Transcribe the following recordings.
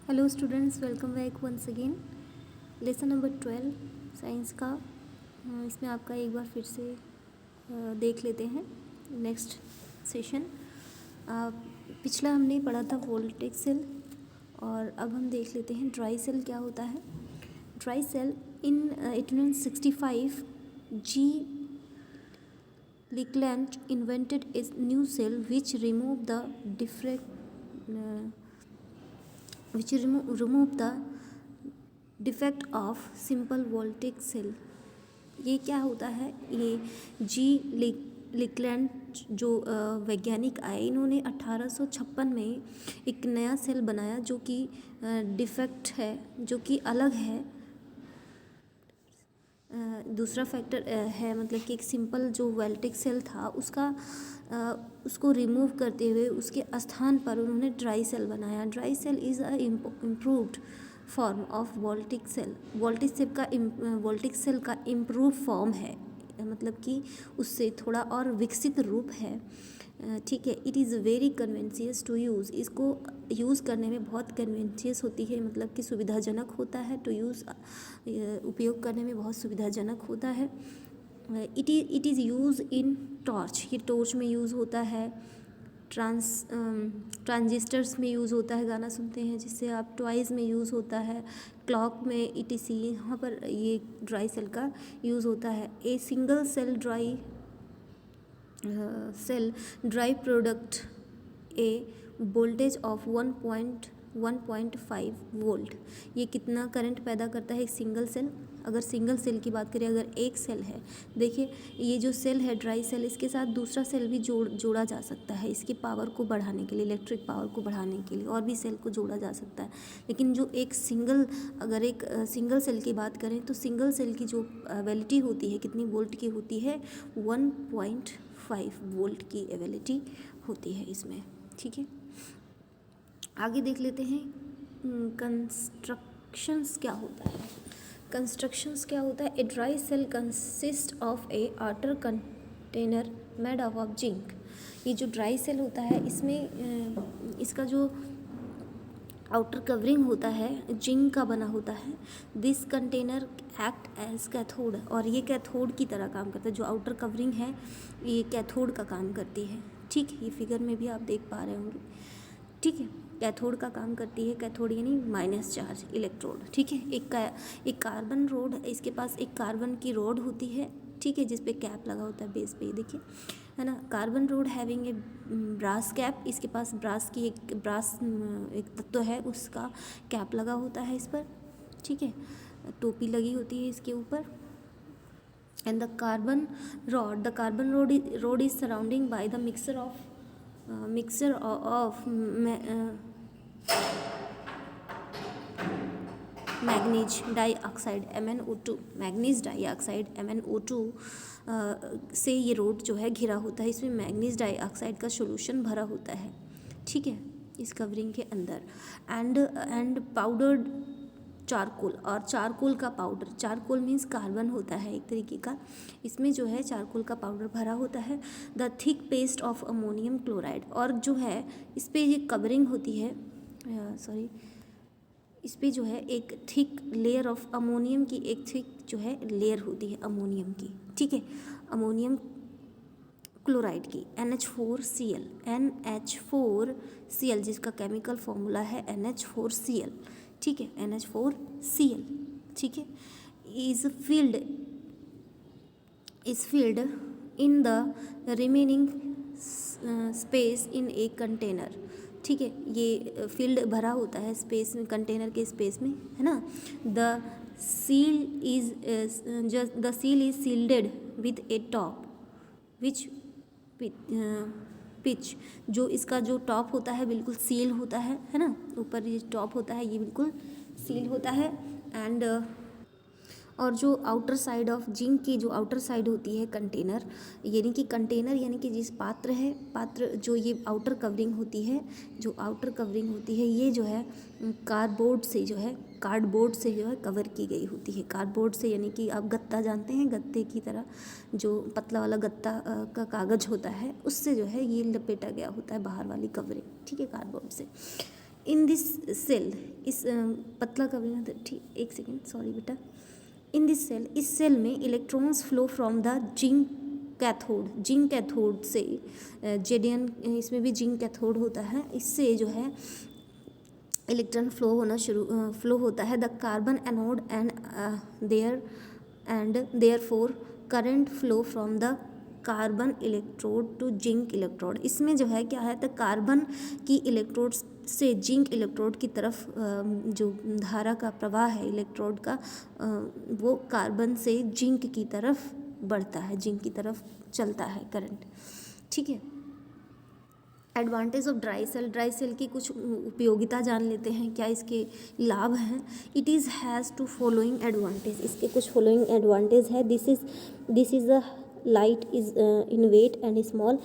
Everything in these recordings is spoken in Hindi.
Hello students, welcome back once again. Lesson number 12 science का। इसमें आपका एक बार फिर से देख लेते हैं नेक्स्ट सेशन। पिछला हमने पढ़ा था वोल्टेज सेल और अब हम देख लेते हैं ड्राई सेल क्या होता है। Dry cell in 1865 G Leclanche invented a new cell which removed the defect of simple voltage cell. ये क्या होता है, ये जी लिक्लैंड जो वैज्ञानिक आए, इन्होंने 1856 में एक नया सेल बनाया जो कि डिफेक्ट है, जो कि अलग है। दूसरा फैक्टर है, मतलब कि एक सिंपल जो वोल्टेज सेल था उसको रिमूव करते हुए उसके स्थान पर उन्होंने ड्राई सेल बनाया। Dry cell is a improved form of voltage cell. Voltage cell का इम्प्रूव फॉर्म है, मतलब कि उससे थोड़ा और विकसित रूप है। ठीक है। It is very convenient to use. इसको यूज़ करने में बहुत कन्वेंशियस होती है, मतलब कि सुविधाजनक होता है। टू यूज़ उपयोग करने में बहुत सुविधाजनक होता है। It is use in torch. ये टॉर्च में यूज़ होता है। ट्रांजिस्टर्स में यूज़ होता है, गाना सुनते हैं जिससे आप। टॉयज़ में यूज़ होता है, क्लॉक में, ETC। यहाँ पर ये ड्राई सेल का यूज़ होता है। A single cell dry product a voltage of 1.5 volt. ये कितना करंट पैदा करता है एक सिंगल सेल। अगर सिंगल सेल की बात करें, अगर एक सेल है, देखिए ये जो सेल है ड्राई सेल, इसके साथ दूसरा सेल भी जोड़ा जा सकता है इसकी पावर को बढ़ाने के लिए, इलेक्ट्रिक पावर को बढ़ाने के लिए, और भी सेल को जोड़ा जा सकता है। लेकिन जो एक सिंगल सेल की बात करें तो सिंगल सेल की जो एबिलिटी होती है, कितनी वोल्ट की होती है, 1.5 वोल्ट की एबिलिटी होती है इसमें। ठीक है, आगे देख लेते हैं कंस्ट्रक्शंस क्या होता है। कंस्ट्रक्शंस क्या होता है। A dry cell consist of a outer container made of zinc. ये जो ड्राई सेल होता है, इसमें इसका जो आउटर कवरिंग होता है जिंक का बना होता है। This container act as cathode. और ये कैथोड की तरह काम करता है। जो आउटर कवरिंग है ये कैथोड का काम करती है। ठीक है, ये फिगर में भी आप देख पा रहे होंगे। ठीक है, कैथोड का काम करती है। कैथोड यानी माइनस चार्ज इलेक्ट्रोड। ठीक है, एक कार्बन रोड, इसके पास एक कार्बन की रोड होती है। ठीक है, जिस पे कैप लगा होता है बेस पे, देखिए है ना। Carbon rod having a brass cap. इसके पास ब्रास एक तत्व है, उसका कैप लगा होता है इस पर। ठीक है, टोपी लगी होती है इसके ऊपर। And the carbon road is surrounding by the mixture of manganese dioxide MnO2। Manganese dioxide MnO2 से ये रोड जो है घिरा होता है। इसमें मैग्नीज डाइऑक्साइड का सोल्यूशन भरा होता है। ठीक है, इस कवरिंग के अंदर। एंड पाउडर्ड चारकोल, और चारकोल का पाउडर। चारकोल मीन्स कार्बन होता है एक तरीके का। इसमें जो है चारकोल का पाउडर भरा होता है। The thick paste of ammonium chloride. और जो है इस पर ये कवरिंग होती है, इस पर जो है एक थिक लेयर ऑफ अमोनियम की, एक थिक जो है लेयर होती है अमोनियम की। ठीक है, अमोनियम क्लोराइड की, NH4Cl, जिसका केमिकल फॉर्मूला है NH4Cl। ठीक है, NH4Cl। ठीक है, is field in the remaining space in a container. ठीक है, ये फील्ड भरा होता है स्पेस में, कंटेनर के स्पेस में, है ना। The seal is shielded with A top which pitch. जो इसका जो टॉप होता है बिल्कुल सील होता है ना। ऊपर ये टॉप होता है, ये बिल्कुल सील होता है। एंड और जो आउटर साइड ऑफ जिंक की जो आउटर साइड होती है कंटेनर, यानी कि जिस पात्र जो ये आउटर कवरिंग होती है, ये जो है कार्डबोर्ड से जो है कवर की गई होती है। कार्डबोर्ड से यानी कि आप गत्ता जानते हैं, गत्ते की तरह जो पतला वाला गत्ता का कागज़ होता है, उससे जो है ये लपेटा गया होता है बाहर वाली कवरिंग। ठीक है, कार्डबोर्ड से। इन दिस सेल, इस पतला का भी ठीक, एक सेकेंड सॉरी बेटा, इन दिस सेल, इस सेल में electrons flow from the zinc cathode, zinc cathode से जेडियन, इसमें भी जिंक कैथोड होता है, इससे जो है इलेक्ट्रॉन फ्लो होता है the carbon anode and therefore current flow from the carbon electrode to zinc electrode. इसमें जो है क्या है, तो कार्बन की इलेक्ट्रोड से जिंक इलेक्ट्रोड की तरफ जो धारा का प्रवाह है इलेक्ट्रोड का, वो कार्बन से जिंक की तरफ बढ़ता है, जिंक की तरफ चलता है करंट। ठीक है। Advantage of dry cell, dry cell की कुछ उपयोगिता जान लेते हैं, क्या इसके लाभ हैं। It is has to following advantage, इसके कुछ फॉलोइंग एडवांटेज है। This is a light is in weight and small,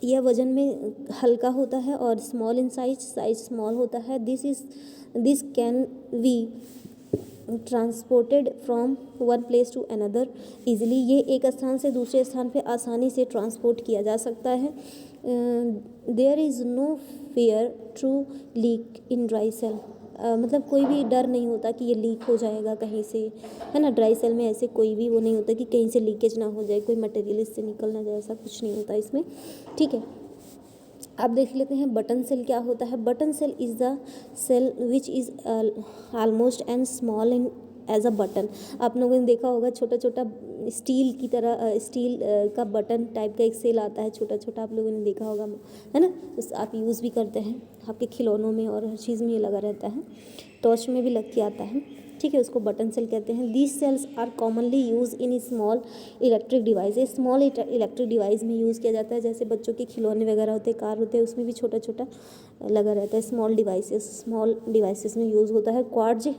यह वजन में हल्का होता है और स्मॉल इन साइज स्मॉल होता है। This can be transported from one place to another easily, ये एक स्थान से दूसरे स्थान पे आसानी से ट्रांसपोर्ट किया जा सकता है। There is no fear to leak in dry cell, मतलब कोई भी डर नहीं होता कि ये लीक हो जाएगा कहीं से, है ना। ड्राई सेल में ऐसे कोई भी वो नहीं होता कि कहीं से लीकेज ना हो जाए, कोई मटेरियल इससे निकल ना जाए, ऐसा कुछ नहीं होता इसमें। ठीक है। अब देख लेते हैं बटन सेल क्या होता है। Button cell is the cell which is almost and small in as a button. आप लोगों ने देखा होगा छोटा छोटा स्टील की तरह, स्टील का बटन टाइप का एक सेल आता है छोटा छोटा, आप लोगों ने देखा होगा, है ना। उस आप यूज़ भी करते हैं, आपके खिलौनों में और हर चीज़ में ये लगा रहता है, टॉर्च में भी लग के आता है। ठीक है, उसको बटन सेल कहते हैं। These cells are commonly use in small electric device, small electric device में यूज़ किया जाता है, जैसे बच्चों के खिलौने वगैरह होते हैं, कार होते हैं, उसमें भी छोटा छोटा लगा रहता है। स्मॉल डिवाइसेस में यूज़ होता है। क्वार्ट्ज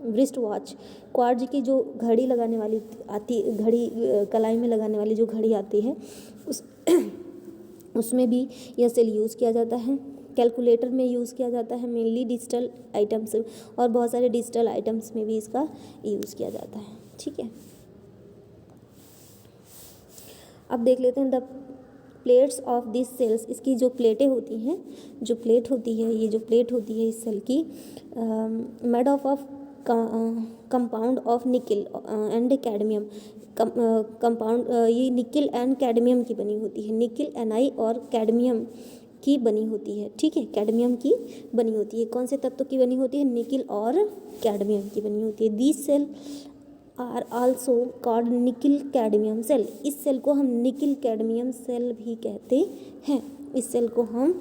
रिस्ट वॉच, क्वार्ट्ज की जो घड़ी लगाने वाली आती, घड़ी कलाई में लगाने वाली जो घड़ी आती है, उसमें भी यह सेल यूज़ किया जाता है। कैलकुलेटर में यूज़ किया जाता है, मेनली डिजिटल आइटम्स, और बहुत सारे डिजिटल आइटम्स में भी इसका यूज़ किया जाता है। ठीक है। अब देख लेते हैं the plates of this cells, इसकी जो प्लेटें होती हैं, जो प्लेट होती है, ये जो प्लेट होती है इस सेल की, मेड ऑफ कंपाउंड ऑफ निकल एंड कैडमियम, कंपाउंड ये निकल एंड कैडमियम की बनी होती है, निकल Ni और कैडमियम की बनी होती है। ठीक है, कैडमियम की बनी होती है। कौन से तत्व की बनी होती है? निकल और कैडमियम की बनी होती है। These cell are also called nickel cadmium cell, इस सेल को हम निकल कैडमियम सेल भी कहते हैं। इस सेल को हम,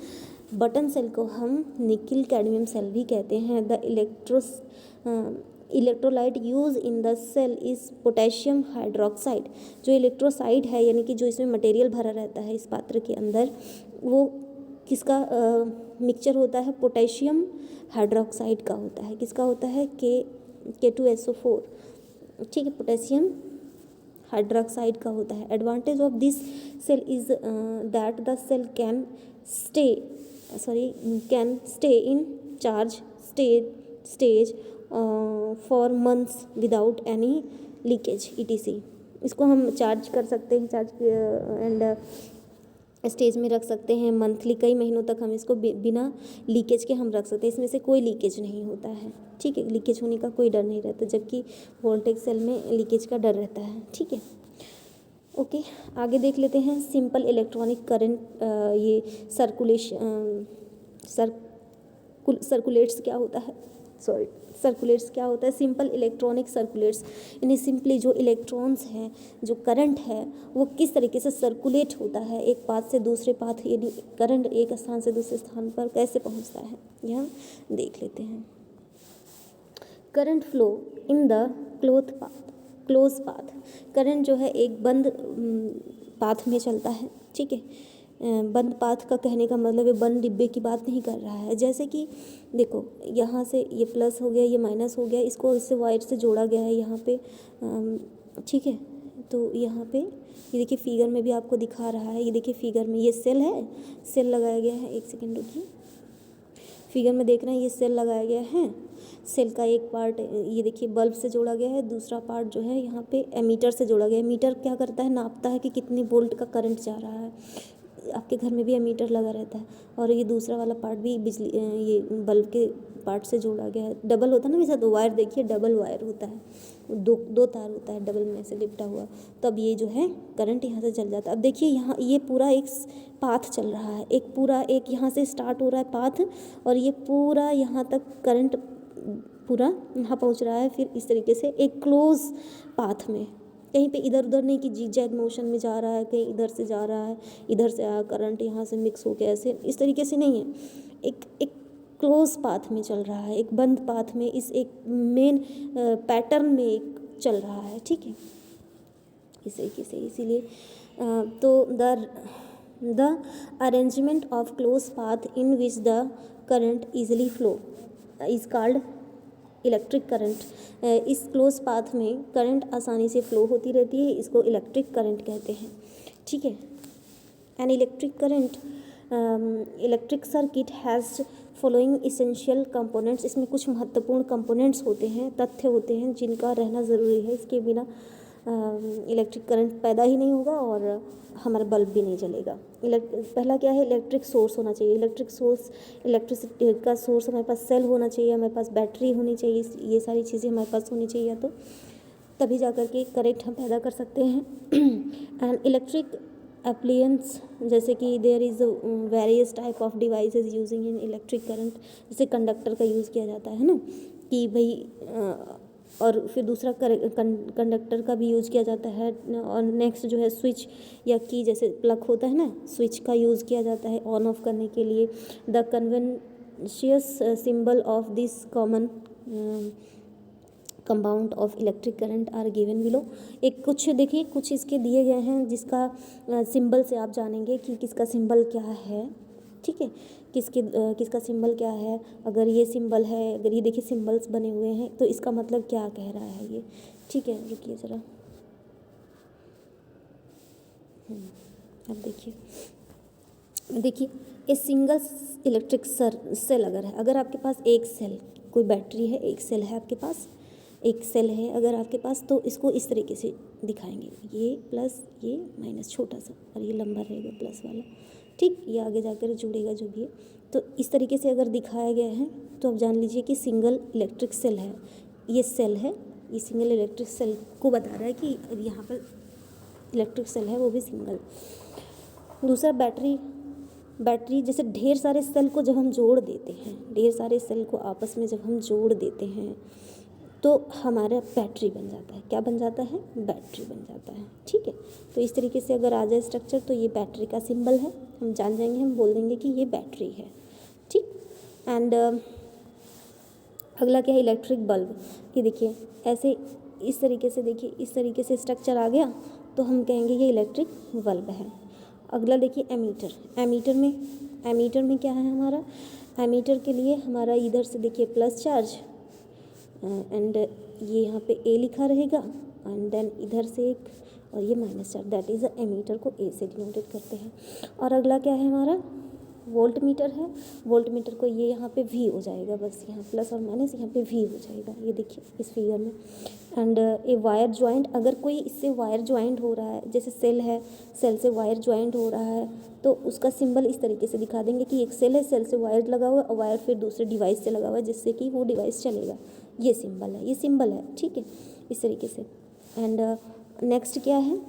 बटन सेल को हम निकल कैडमियम सेल भी कहते हैं। The electrolyte use in the cell is potassium hydroxide, जो इलेक्ट्रोसाइड है, यानी कि जो इसमें मटेरियल भरा रहता है इस पात्र के अंदर, वो किसका मिक्सचर होता है? पोटेशियम हाइड्रोक्साइड का होता है। किसका होता है? K2SO4। ठीक है, पोटेशियम हाइड्रोक्साइड का होता है। Advantage of this cell is that the cell can stay in charge stage for months without any leakage ETC। इसको हम चार्ज कर सकते हैं, चार्ज एंड स्टेज में रख सकते हैं मंथली, कई महीनों तक हम इसको बिना लीकेज के हम रख सकते हैं। इसमें से कोई लीकेज नहीं होता है। ठीक है, लीकेज होने का कोई डर नहीं रहता, जबकि वोल्टेज सेल में लीकेज का डर रहता है। ठीक है, ओके, आगे देख लेते हैं सिंपल इलेक्ट्रॉनिक करंट, ये सर्कुलेट्स क्या होता है, सर्कुलेट्स क्या होता है? सिंपल इलेक्ट्रॉनिक सर्कुलेट्स, यानी सिंपली जो इलेक्ट्रॉन्स हैं, जो करंट है, वो किस तरीके से सर्कुलेट होता है एक पाथ से दूसरे पाथ, यानी करंट एक स्थान से दूसरे स्थान पर कैसे पहुंचता है, यह हम देख लेते हैं। Current flow in the close path, current जो है एक बंद पाथ में चलता है। ठीक है, बंद पाथ का कहने का मतलब है बंद डिब्बे की बात नहीं कर रहा है। जैसे कि देखो, यहाँ से ये प्लस हो गया, ये माइनस हो गया, इसको इससे वायर से जोड़ा गया है यहाँ पे। ठीक है, तो यहाँ पे ये देखिए फिगर में भी आपको दिखा रहा है, ये देखिए फिगर में ये सेल है, सेल लगाया गया है। एक सेकेंड रुकिए, फिगर में देख रहे हैं ये सेल लगाया गया है। सेल का एक पार्ट ये देखिए बल्ब से जोड़ा गया है, दूसरा पार्ट जो है यहाँ पे एमीटर से जोड़ा गया है। मीटर क्या करता है? नापता है कि कितनी वोल्ट का करंट जा रहा है। आपके घर में भी एमीटर लगा रहता है, और ये दूसरा वाला पार्ट भी बिजली ये बल्ब के पार्ट से जोड़ा गया है। डबल होता है ना वैसा, तो वायर देखिए डबल वायर होता है, दो दो तार होता है डबल में से लिपटा हुआ, तब ये जो है करंट यहाँ से चल जाता है। अब देखिए यहाँ ये पूरा एक पाथ चल रहा है, एक पूरा एक यहाँ से स्टार्ट हो रहा है पाथ, और ये पूरा यहाँ तक करंट पूरा यहाँ पहुँच रहा है। फिर इस तरीके से एक क्लोज पाथ में, कहीं पे इधर उधर नहीं कि जिग जैग मोशन में जा रहा है, कहीं इधर से जा रहा है, इधर से आया करंट यहाँ से मिक्स होकर, ऐसे इस तरीके से नहीं है, एक क्लोज पाथ में चल रहा है, एक बंद पाथ में, इस एक मेन पैटर्न में एक चल रहा है, ठीक है, इस तरीके से। इसीलिए तो the arrangement of close path in which the current easily flow is called electric current. इस क्लोज पाथ में करंट आसानी से फ्लो होती रहती है, इसको इलेक्ट्रिक करंट कहते हैं, ठीक है। An electric current electric circuit has following essential components. इसमें कुछ महत्वपूर्ण कंपोनेंट्स होते हैं, तथ्य होते हैं जिनका रहना ज़रूरी है, इसके बिना इलेक्ट्रिक करंट पैदा ही नहीं होगा और हमारा बल्ब भी नहीं जलेगा। पहला क्या है, इलेक्ट्रिक सोर्स होना चाहिए। इलेक्ट्रिक सोर्स, इलेक्ट्रिसिटी का सोर्स हमारे पास सेल होना चाहिए, हमारे पास बैटरी होनी चाहिए, ये सारी चीज़ें हमारे पास होनी चाहिए, तो तभी जा कर के करंट हम पैदा कर सकते हैं। एंड इलेक्ट्रिक एप्लियंस, जैसे कि there is various type of devices using in electric current, जैसे कंडक्टर का यूज़ किया जाता है ना, कि भाई और फिर दूसरा कंडक्टर का भी यूज़ किया जाता है, और नेक्स्ट जो है स्विच या की, जैसे प्लग होता है ना, स्विच का यूज़ किया जाता है ऑन ऑफ करने के लिए। The conventional symbol of this common compound of electric current are given below. एक कुछ देखिए, कुछ इसके दिए गए हैं जिसका सिंबल से आप जानेंगे कि किसका सिंबल क्या है, ठीक है, किसका सिंबल क्या है। अगर ये सिंबल है, अगर ये देखिए सिंबल्स बने हुए हैं, तो इसका मतलब क्या कह रहा है ये, ठीक है, रुकिए ज़रा। अब देखिए ए सिंगल इलेक्ट्रिक सेल अगर आपके पास एक सेल, कोई बैटरी है, एक सेल है आपके पास, एक सेल है अगर आपके पास, तो इसको इस तरीके से दिखाएंगे, ये प्लस ये माइनस छोटा सा, और ये लंबा रहेगा प्लस वाला, ठीक, ये आगे जाकर जुड़ेगा जो भी है। तो इस तरीके से अगर दिखाया गया है तो आप जान लीजिए कि सिंगल इलेक्ट्रिक सेल है, ये सेल है, ये सिंगल इलेक्ट्रिक सेल को बता रहा है कि यहाँ पर इलेक्ट्रिक सेल है, वो भी सिंगल। दूसरा बैटरी जैसे ढेर सारे सेल को जब हम जोड़ देते हैं, ढेर सारे सेल को आपस में जब हम जोड़ देते हैं तो हमारा बैटरी बन जाता है। क्या बन जाता है? बैटरी बन जाता है, ठीक है। तो इस तरीके से अगर आ जाए स्ट्रक्चर, तो ये बैटरी का सिंबल है, हम जान जाएंगे, हम बोल देंगे कि ये बैटरी है, ठीक। एंड अगला क्या है, इलेक्ट्रिक बल्ब। ये देखिए ऐसे, इस तरीके से, देखिए इस तरीके से स्ट्रक्चर आ गया तो हम कहेंगे ये इलेक्ट्रिक बल्ब है। अगला देखिए एमीटर। एमीटर में क्या है हमारा, एमीटर के लिए हमारा इधर से देखिए प्लस चार्ज, एंड ये यहाँ पे ए लिखा रहेगा, एंड देन इधर से एक, और ये minus charge, that is ammeter को ए से डिनोटेड करते हैं। और अगला क्या है हमारा, वोल्ट मीटर है। वोल्ट मीटर को ये यहाँ पे वी हो जाएगा, बस यहाँ प्लस और माइनस, यहाँ पे वी हो जाएगा, ये देखिए इस फिगर में। एंड ए वायर ज्वाइंट, अगर कोई इससे वायर ज्वाइंट हो रहा है, जैसे सेल है, सेल से वायर ज्वाइंट हो रहा है, तो उसका सिंबल इस तरीके से दिखा देंगे कि एक सेल है, सेल से वायर लगा हुआ है, और वायर फिर दूसरे डिवाइस से लगा हुआ है जिससे कि वो डिवाइस चलेगा, ये सिंबल है, ठीक है, इस तरीके से। एंड नेक्स्ट क्या है,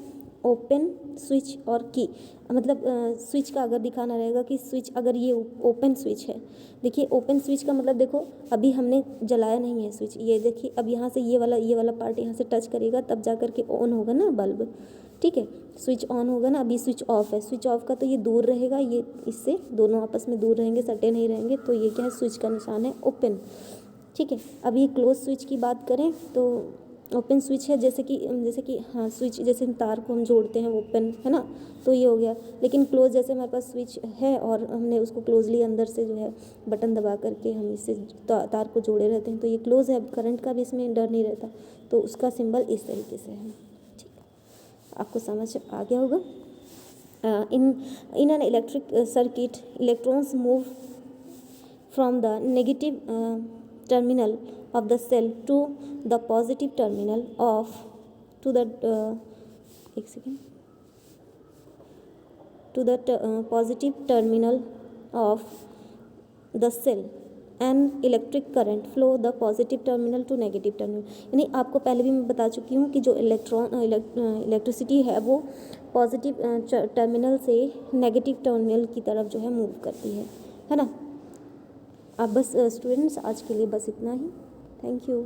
ओपन स्विच और की, मतलब स्विच का अगर दिखाना रहेगा कि स्विच, अगर ये ओपन स्विच है, देखिए ओपन स्विच का मतलब देखो अभी हमने जलाया नहीं है स्विच, ये देखिए अब यहाँ से ये वाला पार्ट यहाँ से टच करेगा तब जा कर के ऑन होगा ना बल्ब, ठीक है, स्विच ऑन होगा ना। अभी स्विच ऑफ है, स्विच ऑफ का तो ये दूर रहेगा, ये इससे दोनों आपस में दूर रहेंगे, सटे नहीं रहेंगे, तो ये क्या है, स्विच का निशान है ओपन, ठीक है। अब ये क्लोज स्विच की बात करें तो ओपन स्विच है, जैसे कि हाँ, स्विच जैसे तार को हम जोड़ते हैं ओपन, है ना, तो ये हो गया। लेकिन क्लोज जैसे हमारे पास स्विच है और हमने उसको क्लोजली अंदर से जो है बटन दबा करके हम इससे तार को जोड़े रहते हैं, तो ये क्लोज है। अब करंट का भी इसमें डर नहीं रहता, तो उसका सिंबल इस तरीके से है, ठीक, आपको समझ आ गया होगा। In an electric circuit electrons move from the negative terminal of the cell to the positive terminal of to the एक second, to the positive terminal of the cell and electric current flow the positive terminal to negative terminal। यानी आपको पहले भी मैं बता चुकी हूँ कि जो इलेक्ट्रिसिटी है वो पॉजिटिव टर्मिनल से नेगेटिव टर्मिनल की तरफ जो है मूव करती है ना। अब बस स्टूडेंट्स आज के लिए बस इतना ही। Thank you.